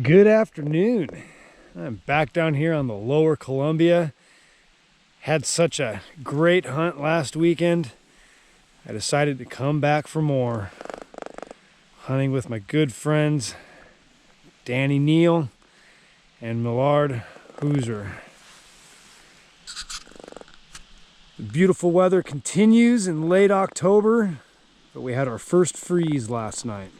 Good afternoon. I'm back down here on the lower Columbia. Had such a great hunt last weekend. I decided to come back for more. Hunting with my good friends, Danny Neal and Millard Hooser. The beautiful weather continues in late October, but we had our first freeze last night.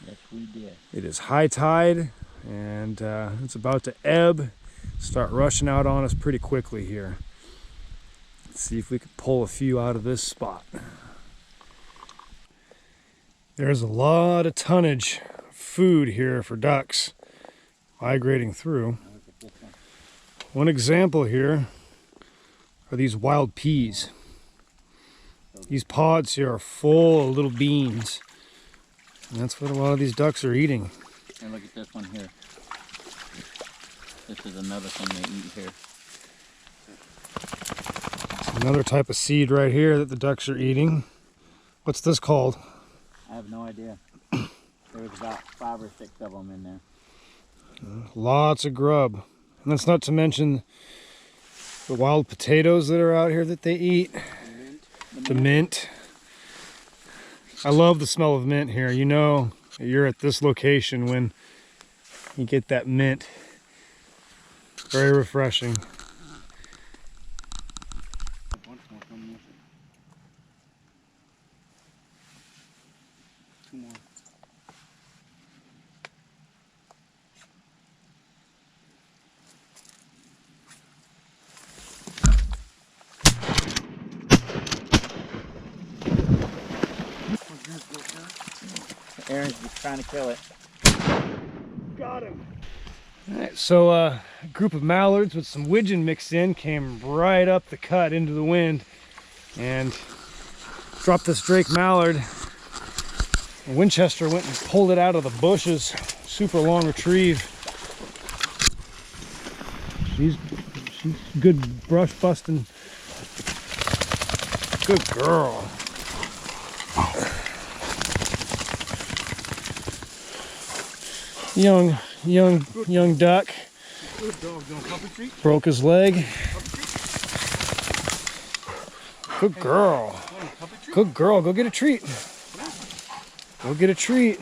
Yes, we did. It is high tide, and it's about to ebb, start rushing out on us pretty quickly here. Let's see if we can pull a few out of this spot. There's a lot of tonnage of food here for ducks migrating through. One example here are these wild peas. These pods here are full of little beans, and that's what a lot of these ducks are eating. And look at this one here. This is another thing they eat here. Another type of seed right here that the ducks are eating. What's this called? I have no idea. There was about 5 or 6 of them in there. Lots of grub. And that's not to mention the wild potatoes that are out here that they eat. The mint. I love the smell of mint here. You know you're at this location when you get that mint. Very refreshing. Aaron's just trying to kill it. Got him. All right, so a group of mallards with some widgeon mixed in came right up the cut into the wind and dropped this Drake mallard. And Winchester went and pulled it out of the bushes. Super long retrieve. She's good brush busting. Good girl. Young duck. Good dog, doing puppy treat. Broke his leg. Good girl. Good girl. Go get a treat. Go get a treat.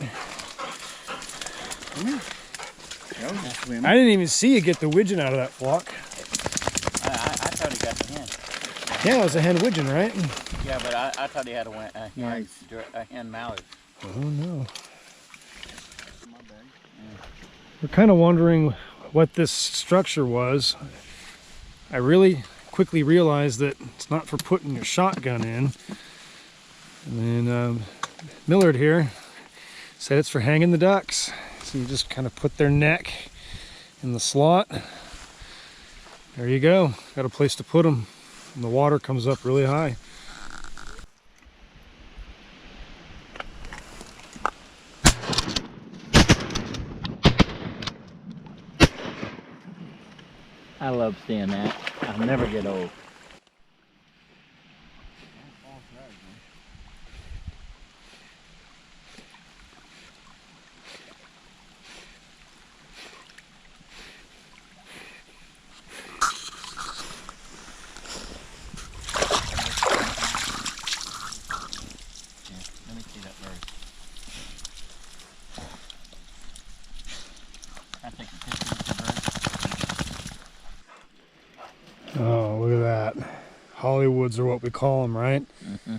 I didn't even see you get the widgeon out of that flock. I thought he got the hen. Yeah, it was a hen widgeon, right? Yeah, but I thought he had a hen mallard. Oh no. We're kind of wondering what this structure was. I really quickly realized that it's not for putting your shotgun in. And then Millard here said it's for hanging the ducks. So you just kind of put their neck in the slot. There you go. Got a place to put them. And the water comes up really high. I love seeing that. I'll never get old. Let me see that bird. I take a picture of the bird. Oh, look at that. Hollywoods are what we call them, right? Mm-hmm.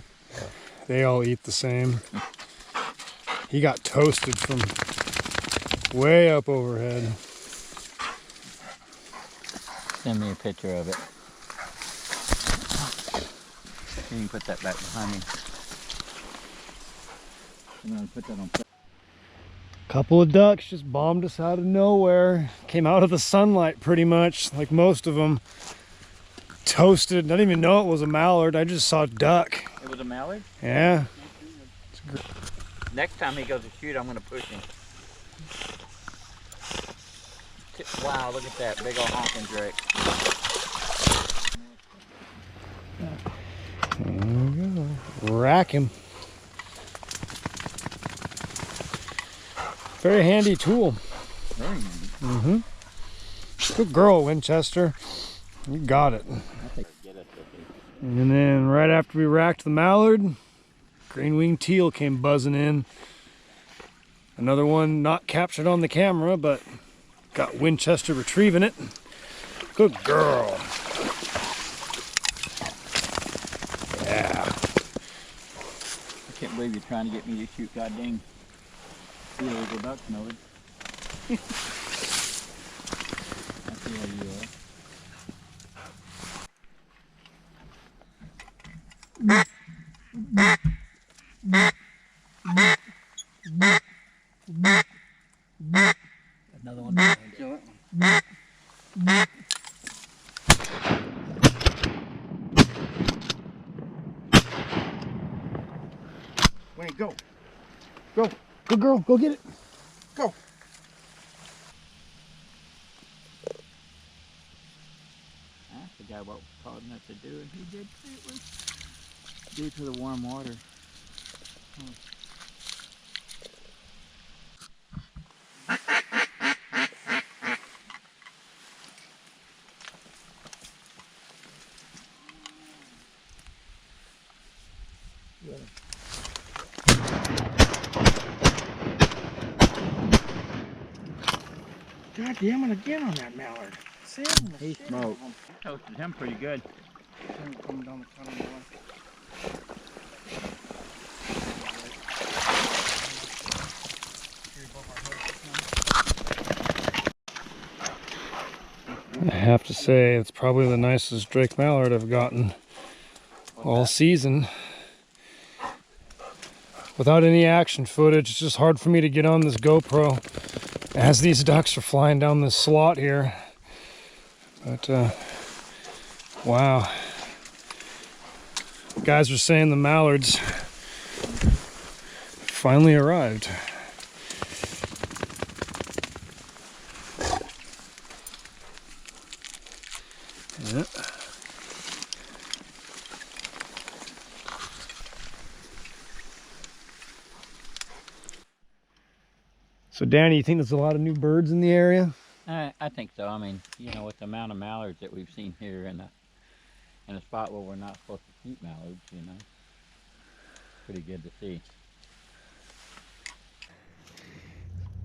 They all eat the same. He got toasted from way up overhead. Send me a picture of it. You can put that back behind me. I'm gonna put that on. Couple of ducks just bombed us out of nowhere. Came out of the sunlight pretty much, like most of them. Toasted. I didn't even know it was a mallard. I just saw duck. It was a mallard? Yeah. Next time he goes to shoot, I'm gonna push him. Wow, look at that big old honking Drake. There we go. Rack him. Very handy tool. Very handy. Mm-hmm. Good girl, Winchester. You got it. And then right after we racked the mallard, green-winged teal came buzzing in. Another one not captured on the camera, but got Winchester retrieving it. Good girl. Yeah. I can't believe you're trying to get me to shoot goddamn illegal ducks, Millard. I see how you are. Another one. Kill it. Wayne, go. Go. Good girl, go get it. Go. I forgot what caused us to do, and he did. It was due to the warm water. God damn it again on that mallard. He smoked. Toasted him pretty good. Coming down the tunnel more. I have to say, it's probably the nicest Drake mallard I've gotten all season. Without any action footage, it's just hard for me to get on this GoPro as these ducks are flying down this slot here. But, wow. Guys are saying the mallards finally arrived. Yeah. So Danny, you think there's a lot of new birds in the area? I think so. I mean, you know, with the amount of mallards that we've seen here in a spot where we're not supposed to keep mallards, you know, pretty good to see.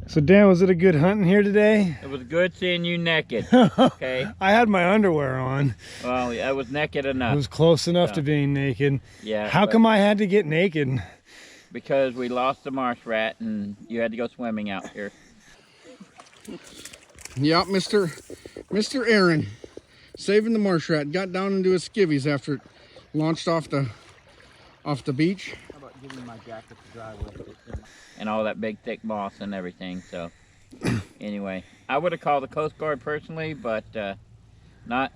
So Dan, was it a good hunting here today? It was good seeing you naked. Okay. I had my underwear on. Well, I was naked It enough. was close enough to being naked. Yeah. How come I had to get naked? Because we lost the marsh rat and you had to go swimming out here. Yep, Mr. Aaron, saving the marsh rat, got down into his skivvies after it launched off the beach. How about giving my jacket to dry with it? And all that big thick moss and everything. So anyway, I would have called the Coast Guard personally, but not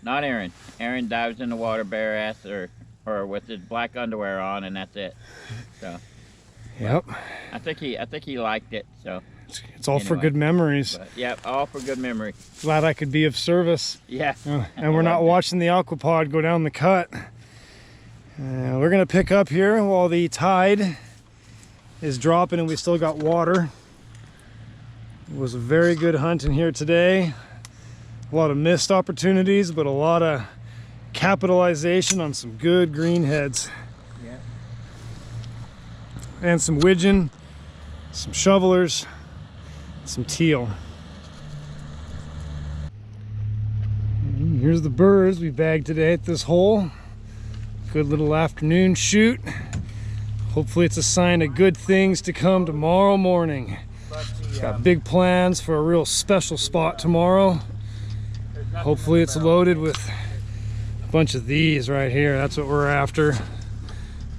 Aaron. Aaron dives in the water bare ass or with his black underwear on, and that's it. So Yep. I think he liked it. So It's all for Anyway. good memories. but, yeah, all for good memory. Glad I could be of service. Yeah. And we're not watching the aquapod go down the cut. We're gonna pick up here while the tide is dropping and we still got water. It was a very good hunt in here today. A lot of missed opportunities, but a lot of capitalization on some good green heads. Yeah. And some widgeon, some shovelers, some teal. And here's the birds we bagged today at this hole. Good little afternoon shoot. Hopefully it's a sign of good things to come tomorrow morning. Got big plans for a real special spot tomorrow. Hopefully it's loaded with a bunch of these right here. That's what we're after.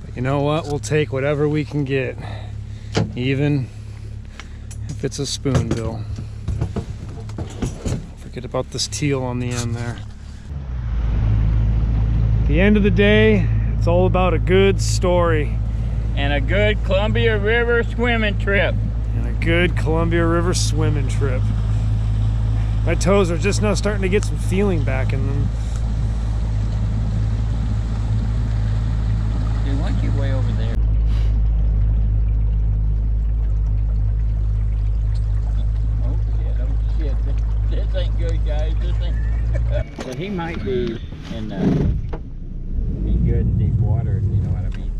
But you know what? We'll take whatever we can get, even if it's a spoonbill. Forget about this teal on the end there. At the end of the day, it's all about a good story. And a good Columbia River swimming trip. And a good Columbia River swimming trip. My toes are just now starting to get some feeling back in them. Dude, why don't you way over there? Oh, yeah, that was might be in good deep water, if you know what I mean.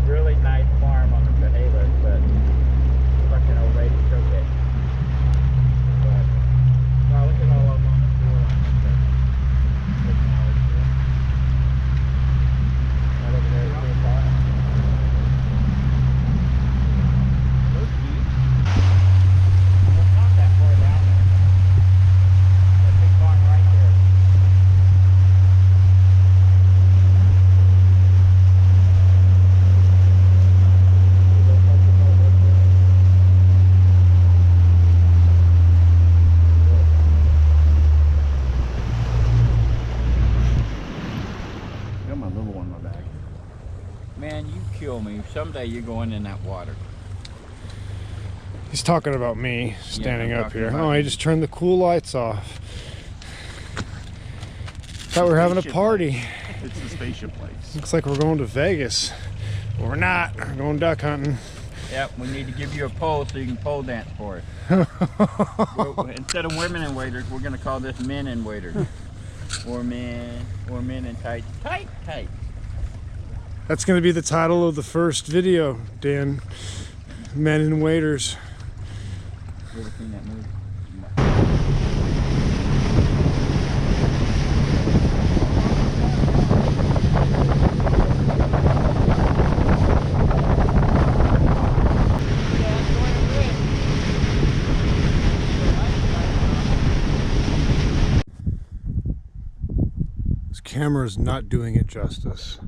Really nice farm on the Bahamas, but fucking old lady took it. But wow, look at all of them on the floor. Right over there, it's deep. It's not that far down there. That big barn right there. Man, you kill me. Someday you're going in that water. He's talking about me standing I'm up talking here. about Oh, he you. just turned the cool lights off. Thought we were having a party. It's the spaceship lights. Looks like we're going to Vegas. But we're not. We're going duck hunting. Yep, we need to give you a pole so you can pole dance for us. Instead of women and waders, we're going to call this men and waders. Or men in tights. Tight. That's going to be the title of the first video, Dan. Men in Waders. You ever seen that movie? This camera is not doing it justice,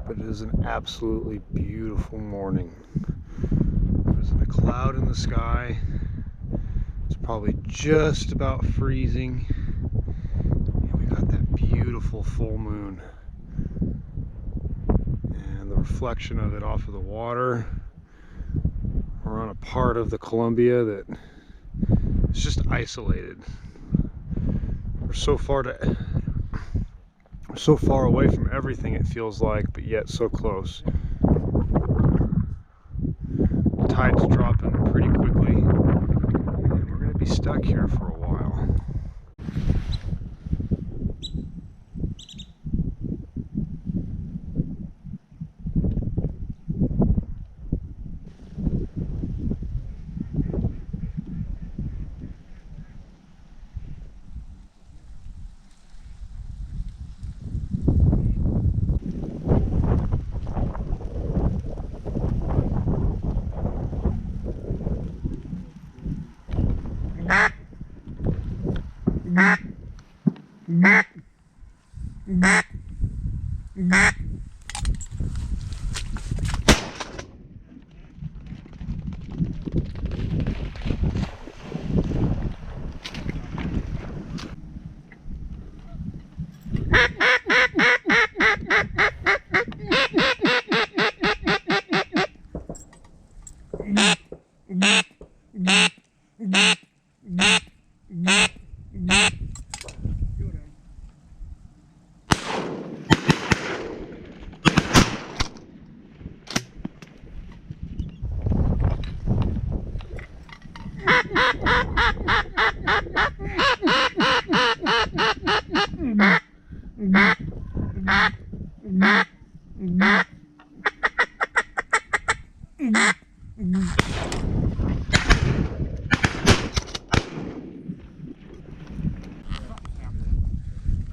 but it is an absolutely beautiful morning. There isn't a cloud in the sky. It's probably just about freezing. And we got that beautiful full moon. And the reflection of it off of the water. We're on a part of the Columbia that is just isolated. We're so far away from everything, it feels like, but yet so close. The tide's dropping pretty quickly, and we're going to be stuck here for a while.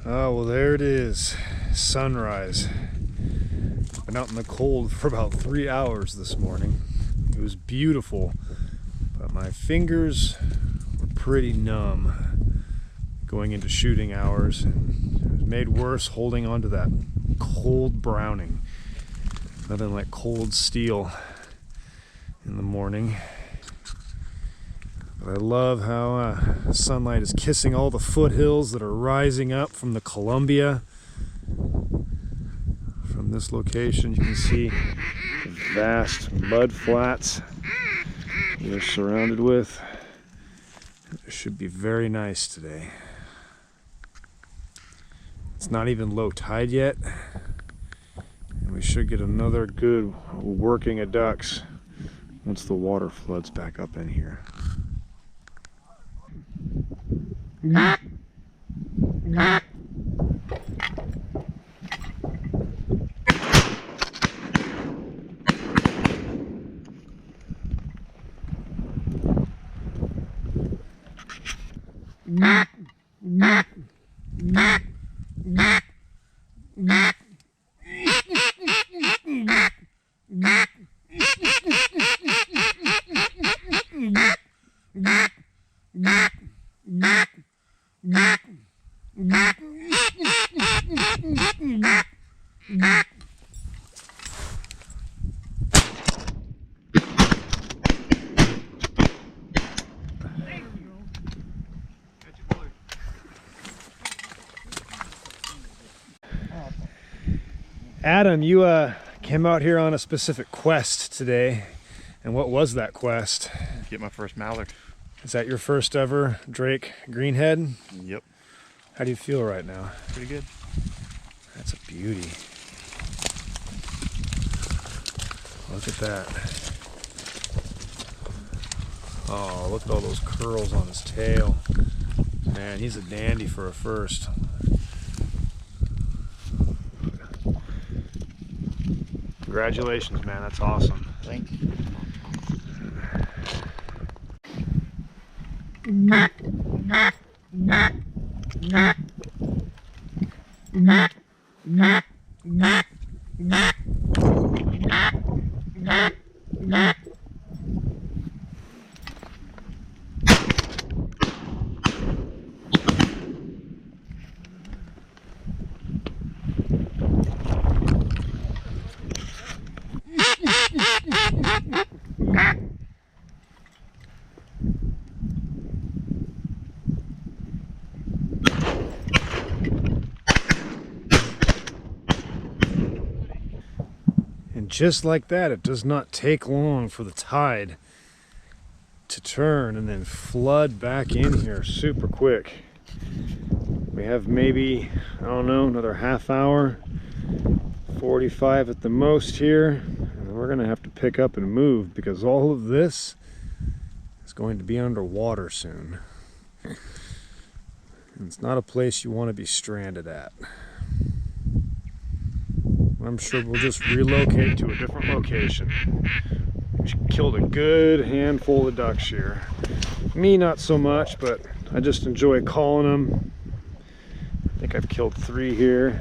Oh, well, there it is, sunrise. Been out in the cold for about 3 hours this morning. It was beautiful, but my fingers were pretty numb going into shooting hours, and it was made worse holding onto that cold browning. Nothing like cold steel in the morning. But I love how sunlight is kissing all the foothills that are rising up from the Columbia. From this location, you can see the vast mud flats we are surrounded with. should be very nice today. It's not even low tide yet, and we should get another good working of ducks once the water floods back up in here. Adam, you came out here on a specific quest today, and what was that quest? Get my first mallard. Is that your first ever Drake greenhead? Yep. How do you feel right now? Pretty good. That's a beauty. Look at that. Oh, look at all those curls on his tail. Man, he's a dandy for a first. Congratulations, man. That's awesome. Thank you. Just like that, it does not take long for the tide to turn and then flood back in here super quick. We have maybe, I don't know, another half hour, 45 at the most here, and we're gonna have to pick up and move because all of this is going to be underwater soon. And it's not a place you want to be stranded at. I'm sure we'll just relocate to a different location. We killed a good handful of ducks here. Me, not so much, but I just enjoy calling them. I think I've killed 3 here.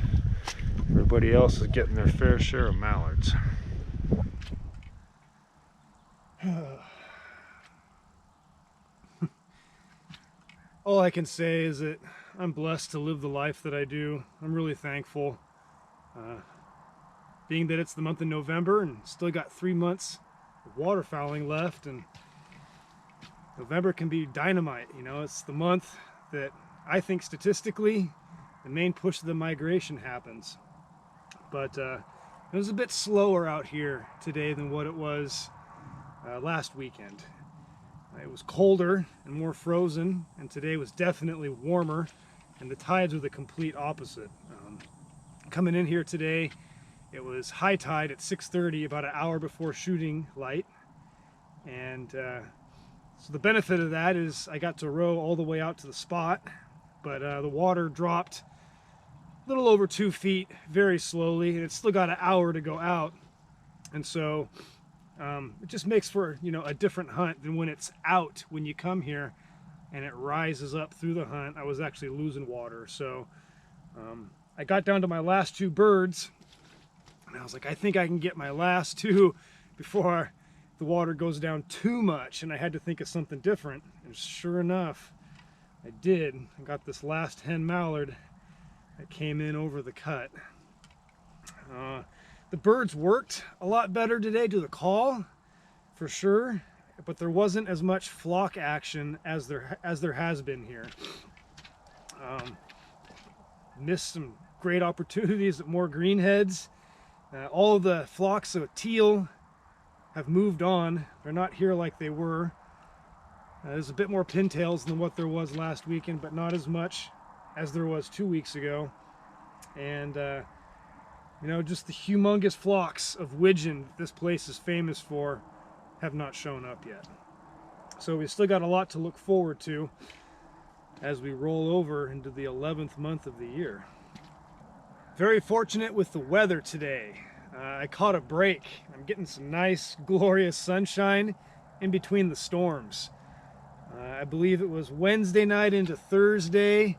Everybody else is getting their fair share of mallards. All I can say is that I'm blessed to live the life that I do. I'm really thankful. Being that it's the month of November and still got 3 months of waterfowling left, and November can be dynamite. You know, it's the month that I think statistically the main push of the migration happens. But it was a bit slower out here today than what it was last weekend. It was colder and more frozen, and today was definitely warmer, and the tides were the complete opposite. Coming in here today, it was high tide at 6:30, about an hour before shooting light. And so the benefit of that is I got to row all the way out to the spot, but the water dropped a little over 2 feet very slowly, and it's still got an hour to go out. And so it just makes for, you know, a different hunt than when it's out when you come here and it rises up through the hunt. I was actually losing water. So I got down to my last 2 birds. And I was like, I think I can get my last 2 before the water goes down too much, and I had to think of something different. And sure enough, I did. I got this last hen mallard that came in over the cut. The birds worked a lot better today to the call, for sure, but there wasn't as much flock action as there has been here. Missed some great opportunities at more greenheads. All of the flocks of teal have moved on. They're not here like they were. There's a bit more pintails than what there was last weekend, but not as much as there was 2 weeks ago. And you know, just the humongous flocks of widgeon this place is famous for have not shown up yet. So we've still got a lot to look forward to as we roll over into the 11th month of the year. Very fortunate with the weather today. I caught a break. I'm getting some nice, glorious sunshine in between the storms. I believe it was Wednesday night into Thursday.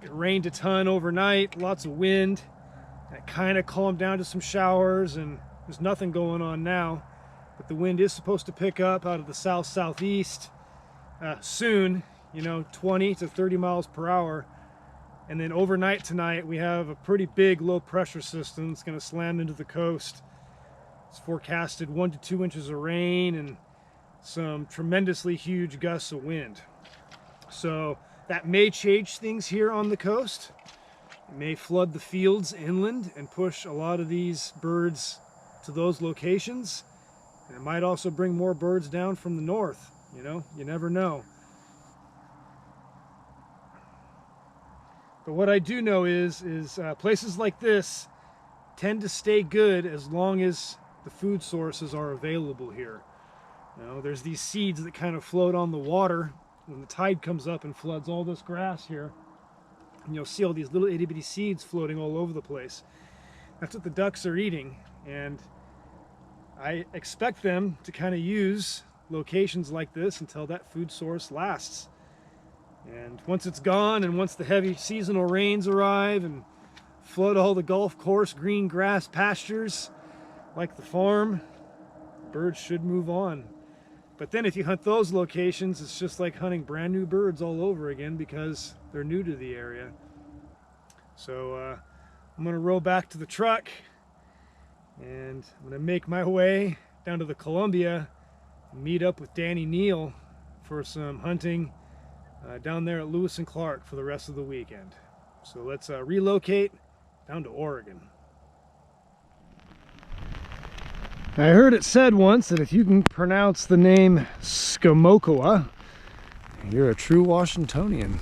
It rained a ton overnight, lots of wind. It kind of calmed down to some showers, and there's nothing going on now. But the wind is supposed to pick up out of the south-southeast soon, you know, 20 to 30 miles per hour. And then overnight tonight, we have a pretty big low-pressure system that's going to slam into the coast. It's forecasted 1 to 2 inches of rain and some tremendously huge gusts of wind. So that may change things here on the coast. It may flood the fields inland and push a lot of these birds to those locations. And it might also bring more birds down from the north. You know, you never know. But what I do know is places like this tend to stay good as long as the food sources are available here. You know, there's these seeds that kind of float on the water when the tide comes up and floods all this grass here. And you'll see all these little itty bitty seeds floating all over the place. That's what the ducks are eating, and I expect them to kind of use locations like this until that food source lasts. And once it's gone, and once the heavy seasonal rains arrive and flood all the golf course green grass pastures like the farm, birds should move on. But then if you hunt those locations, it's just like hunting brand new birds all over again because they're new to the area. So I'm going to row back to the truck, and I'm going to make my way down to the Columbia and meet up with Danny Neal for some hunting down there at Lewis and Clark for the rest of the weekend. So let's relocate down to Oregon. I heard it said once that if you can pronounce the name Skamokoa, you're a true Washingtonian.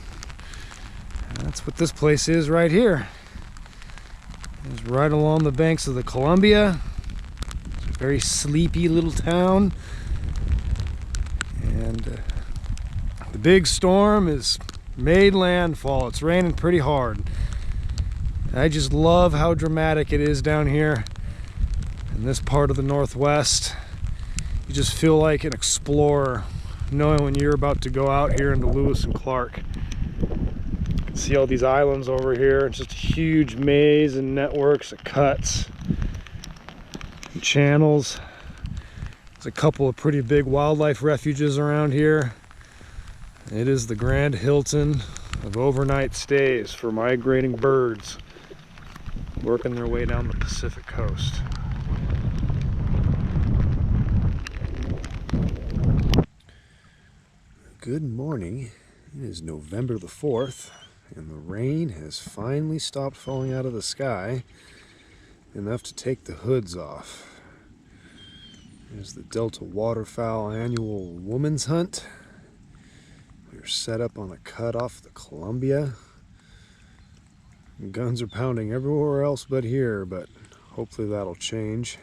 And that's what this place is right here. It's right along the banks of the Columbia. It's a very sleepy little town. And the big storm has made landfall. It's raining pretty hard. I just love how dramatic it is down here in this part of the Northwest. You just feel like an explorer knowing when you're about to go out here into Lewis and Clark. You can see all these islands over here. It's just a huge maze and networks of cuts and channels. There's a couple of pretty big wildlife refuges around here. It is the Grand Hilton of overnight stays for migrating birds working their way down the Pacific coast. Good morning. It is November the 4th, and the rain has finally stopped falling out of the sky, enough to take the hoods off. There's the Delta Waterfowl Annual Woman's Hunt. We're set up on a cut off the Columbia. Guns are pounding everywhere else but here, but hopefully that'll change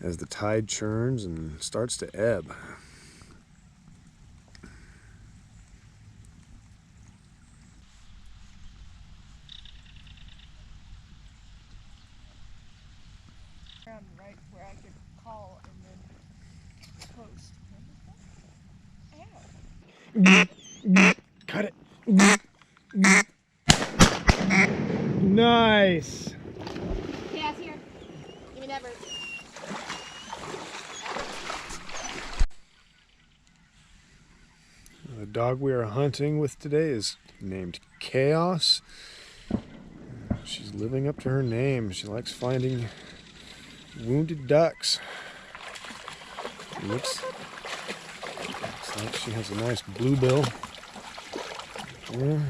as the tide churns and starts to ebb. Right where I could call and then post. Ow. Cut it. Nice. Yeah, it's here. Give me that bird. The dog we are hunting with today is named Chaos. She's living up to her name. She likes finding wounded ducks. Looks like she has a nice bluebill. Yeah.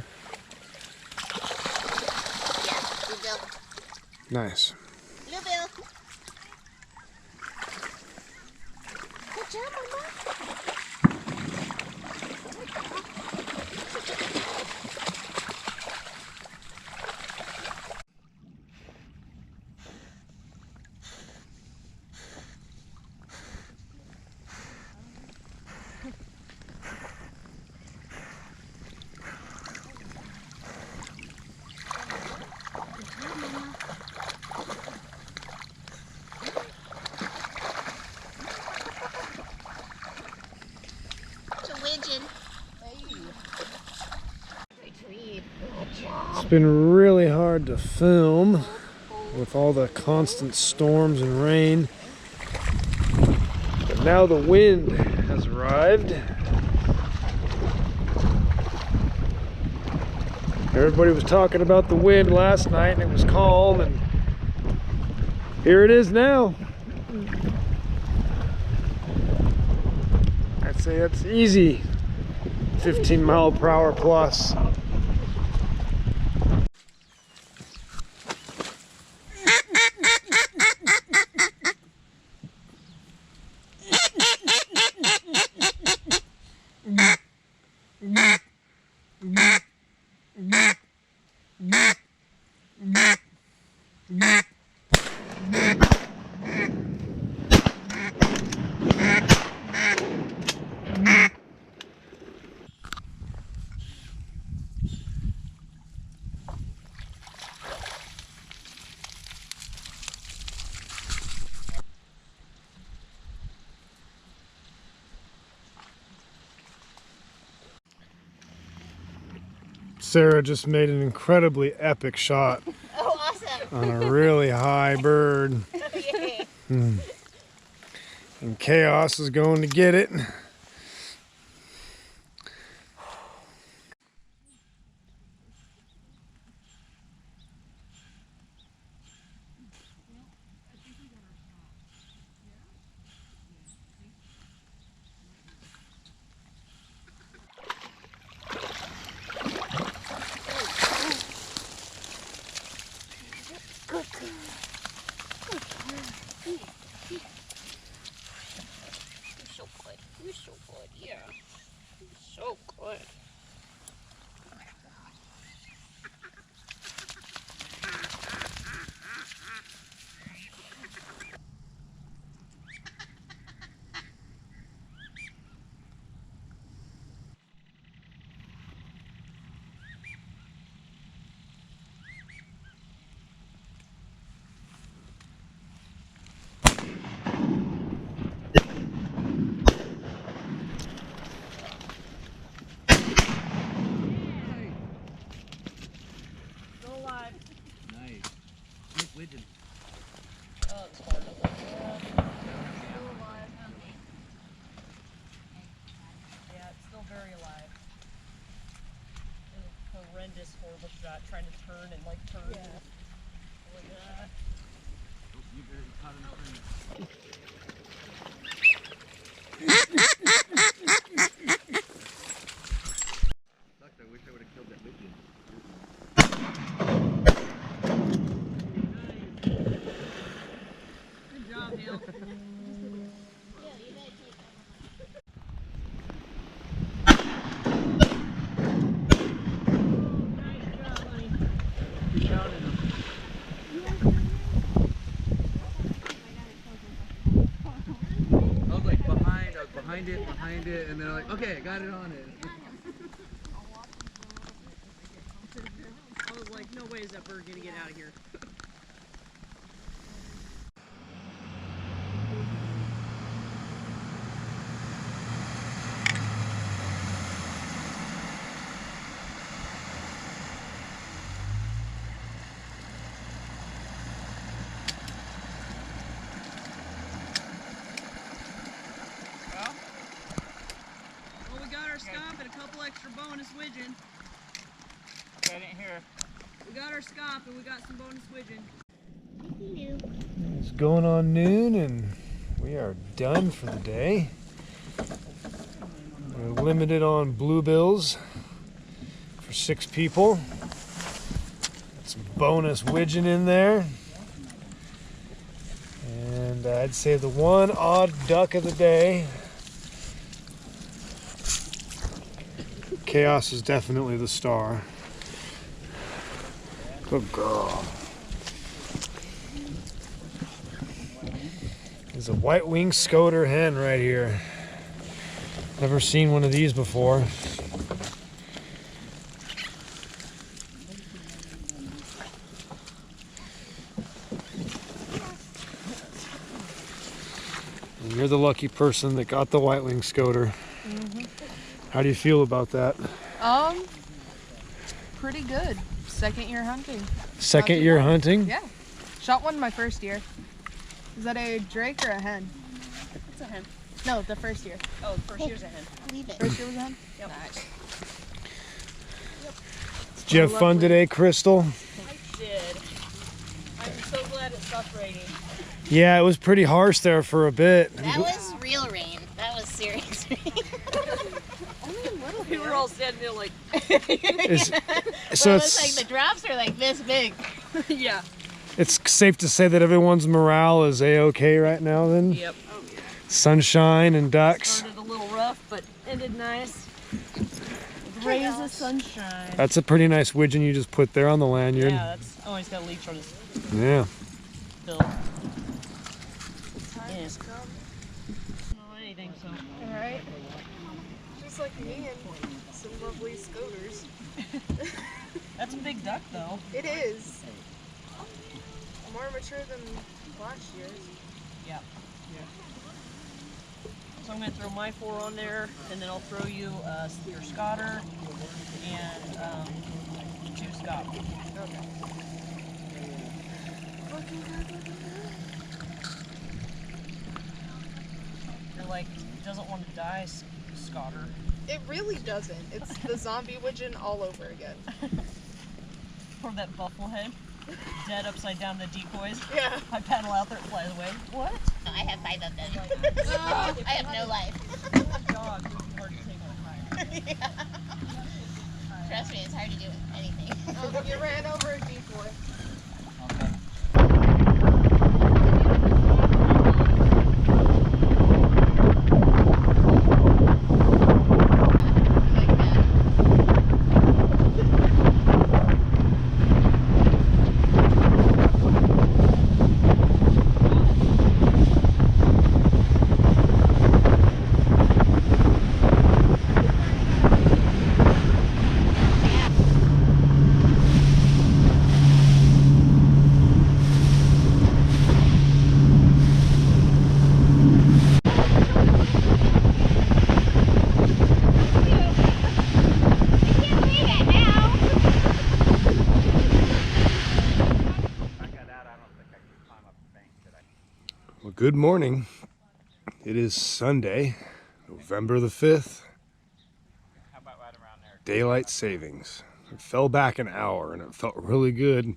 Yeah, bluebill. Nice. Bluebill. Good job, Mama. It's been really hard to film with all the constant storms and rain. But now the wind has arrived. Everybody was talking about the wind last night and it was calm, and here it is now. I'd say that's easy 15-mile-per-hour plus. Sarah just made an incredibly epic shot. Oh, awesome. On a really high bird. Yay. And Chaos is going to get it. You're so good. You're so good. Yeah. You're so good. Horrible shot trying to turn and like turn. Yeah. I wish I would have killed that widget. Good job, Neil. Behind it, and they're like, okay, I got it on it. I was like, no way is that bird gonna get out of here. Scoop and a couple extra bonus widgeon. I didn't hear. We got our scoop and we got some bonus widgeon. It's going on noon and we are done for the day. We're limited on bluebills for 6 people. Some bonus widgeon in there. And I'd say the one odd duck of the day Chaos is definitely the star. Good girl. There's a white-winged scoter hen right here. Never seen one of these before. And you're the lucky person that got the white-winged scoter. How do you feel about that? Pretty good. Second year hunting. Second year hunting? Yeah. Shot one my first year. Is that a drake or a hen? It's a hen. No, the first year. Oh, the first year's a hen. Leave it. First year was a hen? Yep. Nice. Did you have fun today, Crystal? I did. I'm so glad it stopped raining. Yeah, it was pretty harsh there for a bit. That was real rain. That was serious rain. Only a little bit. We were all standing there like... So Well, it's like the drops are like this big. Yeah. it's safe to say that everyone's morale is a-okay right now then? Yep. Sunshine and ducks. Started a little rough, but ended nice. With rays of sunshine. That's a pretty nice widgeon you just put there on the lanyard. Yeah, that's... Oh, he's got a leech on his Yeah. bill. Yeah. No, anything, so... Alright. Just like me and some lovely scoters. That's a big duck, though. It is. More mature than last year's. Yeah. So I'm going to throw my 4 on there, and then I'll throw you your Scotter and 2 Scott. Okay. You're like, it doesn't want to die, Scotter. It really doesn't. It's the zombie widgeon all over again. Or that bufflehead, dead upside down the decoys. Yeah. I paddle out there, it flies away. What? I have 5 of them. I have no life. Dog, it's hard to take on fire. Trust me, it's hard to do anything. Oh, you ran over a decoy. Well, good morning. It is Sunday, November the 5th. How about right around there? Daylight savings. It fell back an hour and it felt really good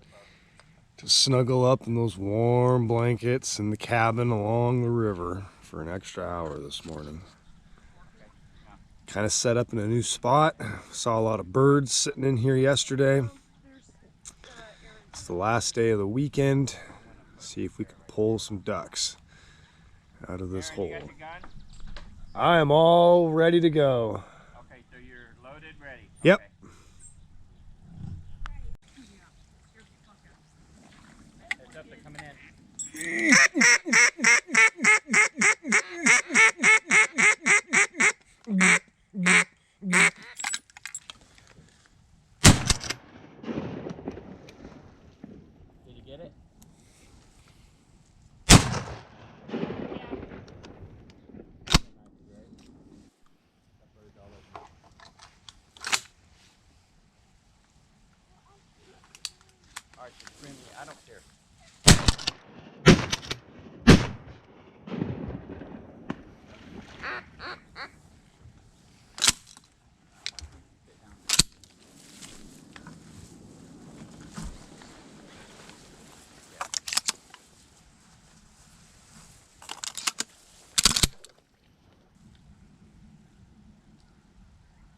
to snuggle up in those warm blankets in the cabin along the river for an extra hour this morning. Kind of set up in a new spot. Saw a lot of birds sitting in here yesterday. It's the last day of the weekend. See if we can pull some ducks out of this hole. You got your gun? I am all ready to go. Okay, so you're loaded, ready? Yep. Okay. Heads up, they're coming in. Did you get it? Alright, so scream me. I don't care.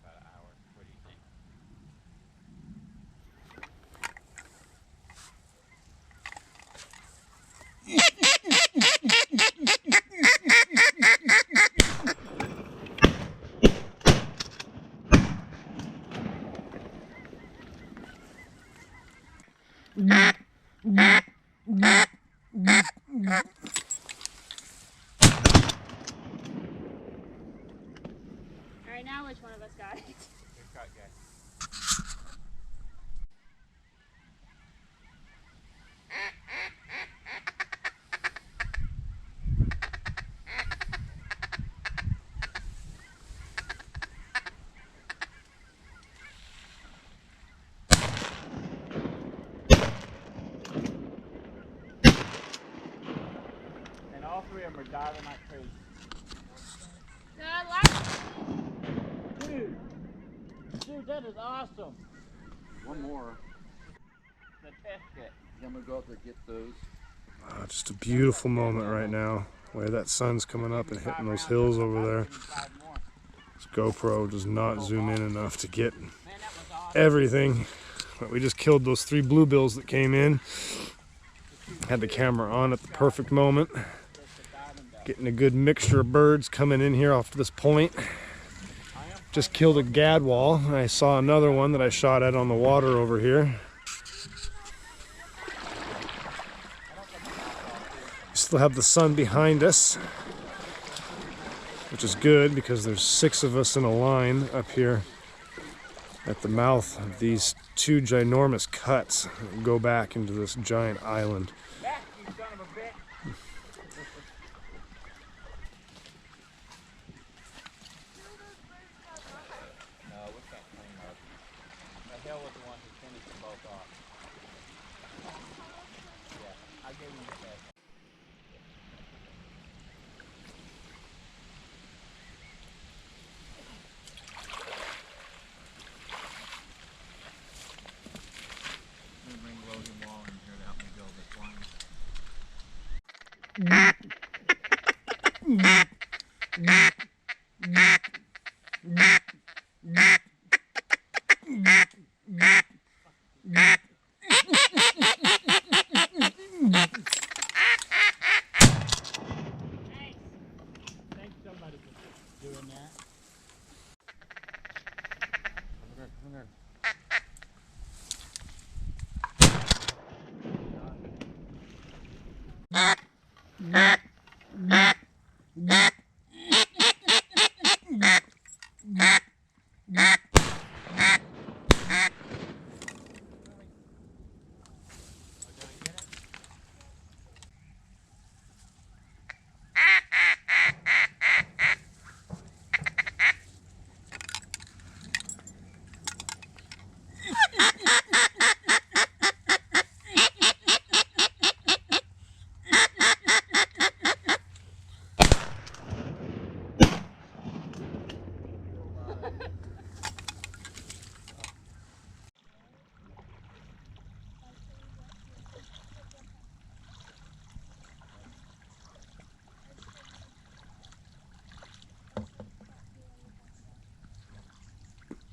About an hour. What do you think? this guy. Good shot, guy. And all three of them are diving like crazy. Dude, that is awesome. One more. The test kit. I'm gonna go out there and get those. Just a beautiful moment right now. Where that sun's coming up and hitting those hills over there. This GoPro does not zoom in enough to get everything. But we just killed those 3 bluebills that came in. Had the camera on at the perfect moment. Getting a good mixture of birds coming in here off this point. Just killed a gadwall. I saw another one that I shot at on the water over here. Still have the sun behind us, which is good because there's 6 of us in a line up here at the mouth of these 2 ginormous cuts that go back into this giant island. Back, you son of a bitch. No, we can't clean up. The hell was the one who finished them both off. Yeah, I gave him the test. Bring Logan Wall in here to help me build this line. Thanks somebody for doing that. Come here.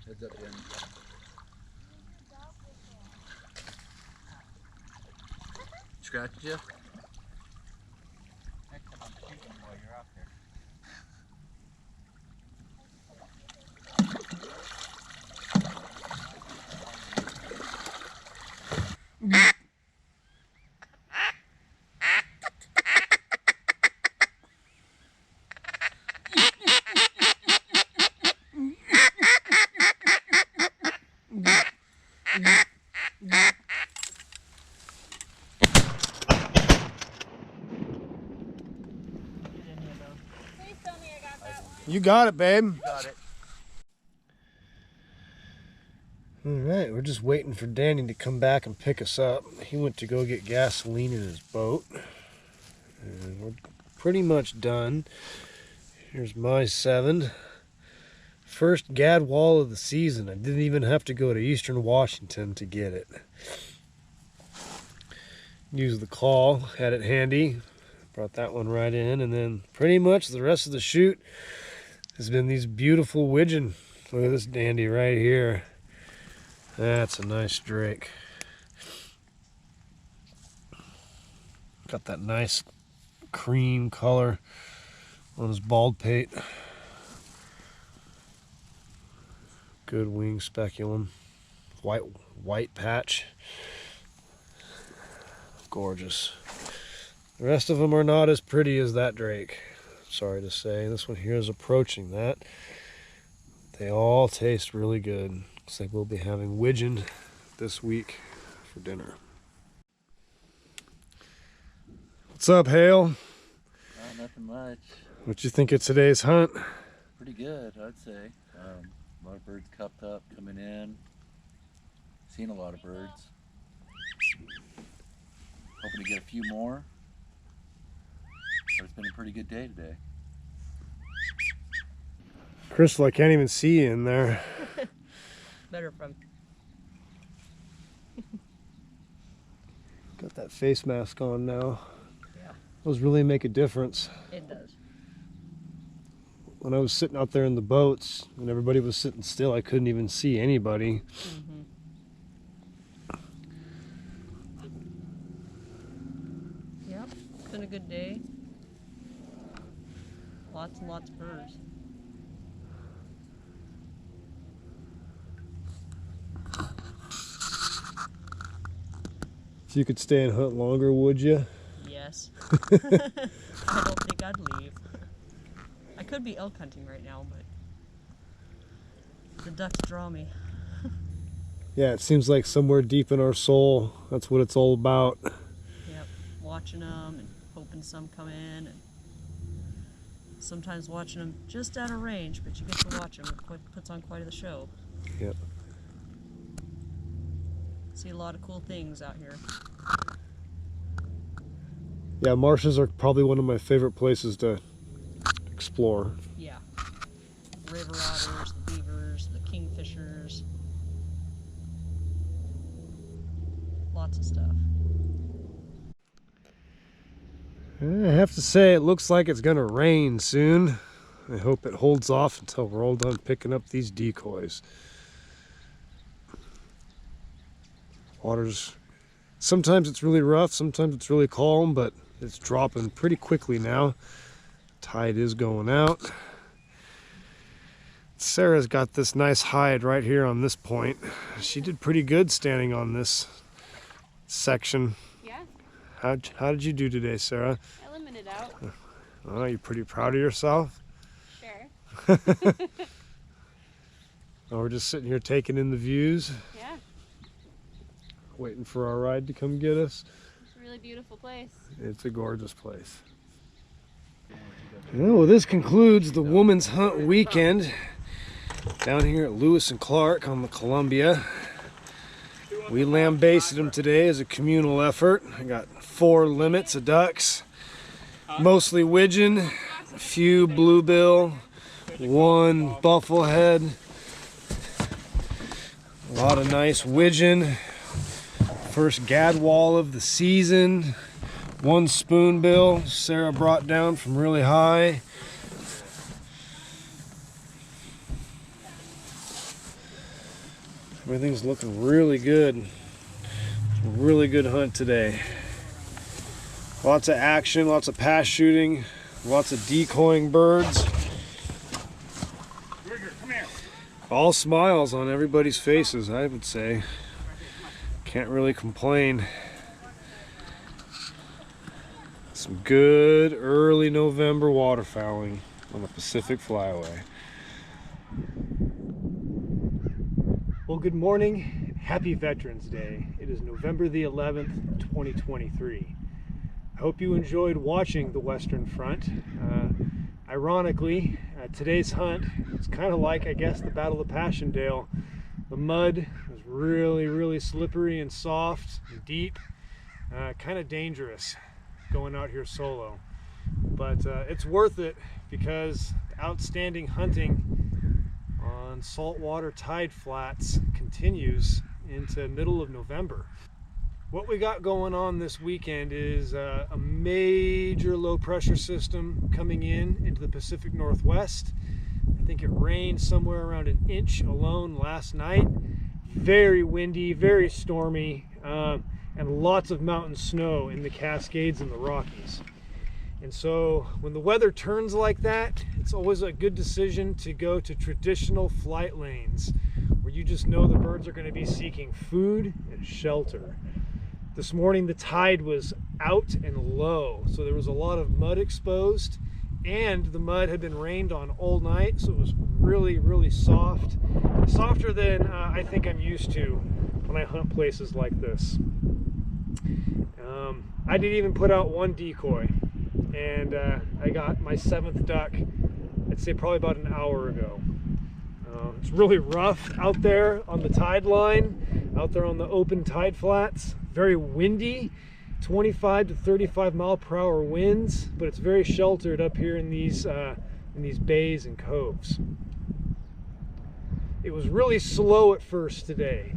Heads up, Danny. Scratched you? Next time I'm shooting while you're out there. Please tell me I got that one. You got it, babe. Got it. Alright, we're just waiting for Danny to come back and pick us up. He went to go get gasoline in his boat. And we're pretty much done. Here's my 7. First gadwall of the season. I didn't even have to go to Eastern Washington to get it. Used the call, had it handy. Brought that one right in, and then pretty much the rest of the shoot has been these beautiful widgeon. Look at this dandy right here. That's a nice drake. Got that nice cream color on his bald pate. Good wing speculum. White patch. Gorgeous. The rest of them are not as pretty as that drake. Sorry to say. This one here is approaching that. They all taste really good. Looks like we'll be having widgeon this week for dinner. What's up, Hale? Nothing much. What you think of today's hunt? Pretty good, I'd say. A lot of birds cupped up, coming in. Seen a lot of birds. Hoping to get a few more. But it's been a pretty good day today. Crystal, I can't even see you in there. Better from. Got that face mask on now. Yeah. Those really make a difference. It does. When I was sitting out there in the boats and everybody was sitting still, I couldn't even see anybody. Mm-hmm. Yep, it's been a good day. Lots and lots of birds. If you could stay and hunt longer, would you? Yes. I don't think I'd leave. I could be elk hunting right now, but the ducks draw me. Yeah, it seems like somewhere deep in our soul, that's what it's all about. Yep, watching them and hoping some come in, and sometimes watching them just out of range, but you get to watch them. It puts on quite the show. Yep. See a lot of cool things out here. Yeah, marshes are probably one of my favorite places to explore. Yeah. River otters, the beavers, the kingfishers. Lots of stuff. I have to say, it looks like it's gonna rain soon. I hope it holds off until we're all done picking up these decoys. Water's, sometimes it's really rough, sometimes it's really calm, but it's dropping pretty quickly now. Tide is going out. Sarah's got this nice hide right here on this point. She did pretty good standing on this section. Yeah, How did you do today, Sarah? I limited out. Oh, you pretty proud of yourself? Sure. Oh, we're just sitting here taking in the views, Yeah, waiting for our ride to come get us. it's a really beautiful place. It's a gorgeous place. Well, this concludes the Woman's Hunt weekend down here at Lewis and Clark on the Columbia. We lambasted them today as a communal effort. I got 4 limits of ducks, mostly widgeon, a few bluebill, 1 bufflehead, a lot of nice widgeon. First gadwall of the season, 1 spoonbill Sarah brought down from really high. Everything's looking really good. Really good hunt today. Lots of action, lots of pass shooting, lots of decoying birds. All smiles on everybody's faces, I would say. Can't really complain. Some good early November waterfowling on the Pacific Flyway. Well, good morning. Happy Veterans Day. It is November the 11th, 2023. I hope you enjoyed watching the Western Front. Ironically, today's hunt is kind of like, I guess, the Battle of Passchendaele. The mud was really slippery and soft and deep, kind of dangerous going out here solo. But it's worth it because outstanding hunting on saltwater tide flats continues into middle of November. What we got going on this weekend is a major low pressure system coming into the Pacific Northwest. I think it rained somewhere around 1 inch alone last night. Very windy, very stormy, and lots of mountain snow in the Cascades and the Rockies. And so when the weather turns like that, it's always a good decision to go to traditional flight lanes where you just know the birds are going to be seeking food and shelter. This morning the tide was out and low, so there was a lot of mud exposed, and the mud had been rained on all night, so it was really, really soft. Softer than I think I'm used to when I hunt places like this. I didn't even put out one decoy, and I got my 7th duck, I'd say probably about an hour ago. It's really rough out there on the tide line, out there on the open tide flats. Very windy, 25 to 35 mile per hour winds, but it's very sheltered up here in these bays and coves. It was really slow at first today.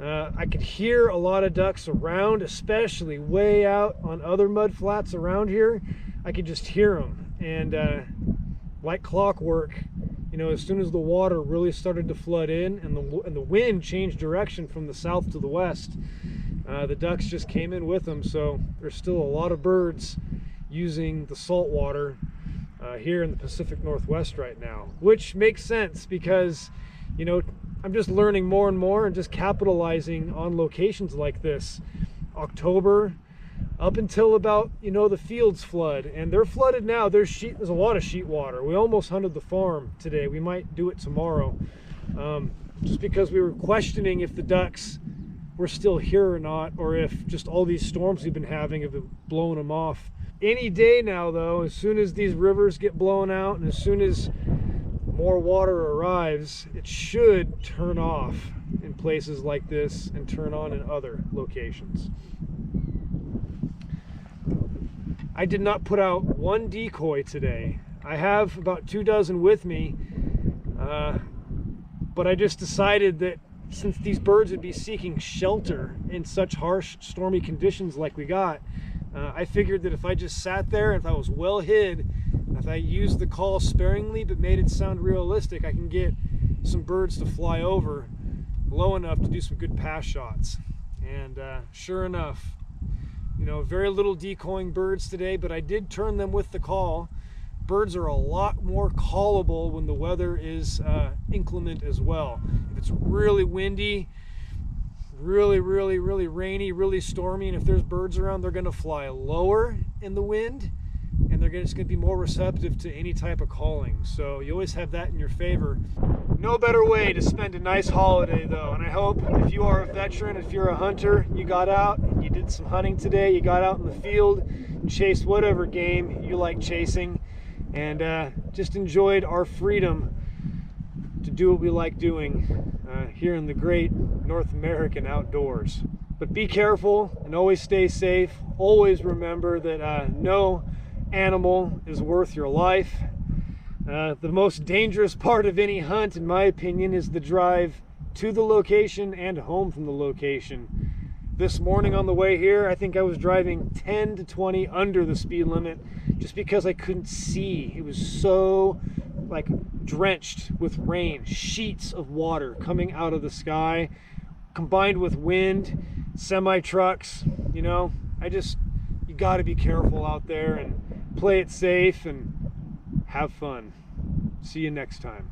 I could hear a lot of ducks around, especially way out on other mud flats around here. I could just hear them, and like clockwork, you know, as soon as the water really started to flood in and the wind changed direction from the south to the west, the ducks just came in with them. So there's still a lot of birds using the salt water here in the Pacific Northwest right now, which makes sense because, you know, I'm just learning more and more and just capitalizing on locations like this. October up until about, you know, the fields flood, and they're flooded now. There's a lot of sheet water. We almost hunted the farm today. We might do it tomorrow, just because we were questioning if the ducks were still here or not, or if just all these storms we've been having have been blowing them off. Any day now though, as soon as these rivers get blown out and as soon as more water arrives, it should turn off in places like this and turn on in other locations. I did not put out one decoy today. I have about 2 dozen with me, but I just decided that since these birds would be seeking shelter in such harsh, stormy conditions like we got, I figured that if I just sat there and if I was well hid, if I used the call sparingly but made it sound realistic, I can get some birds to fly over low enough to do some good pass shots. And sure enough, you know, very little decoying birds today, but I did turn them with the call. Birds are a lot more callable when the weather is inclement as well. If it's really windy, really rainy, really stormy, and if there's birds around, they're going to fly lower in the wind, and they're just going to be more receptive to any type of calling. So you always have that in your favor. No better way to spend a nice holiday though, and I hope if you are a veteran, if you're a hunter, you got out and you did some hunting today, you got out in the field and chased whatever game you like chasing, and just enjoyed our freedom to do what we like doing here in the great North American outdoors. But be careful and always stay safe. Always remember that no animal is worth your life. The most dangerous part of any hunt, in my opinion, is the drive to the location and home from the location. This morning on the way here, I think I was driving 10 to 20 under the speed limit just because I couldn't see. It was so like drenched with rain, sheets of water coming out of the sky, combined with wind, semi-trucks. You know, you got to be careful out there and play it safe and have fun. See you next time.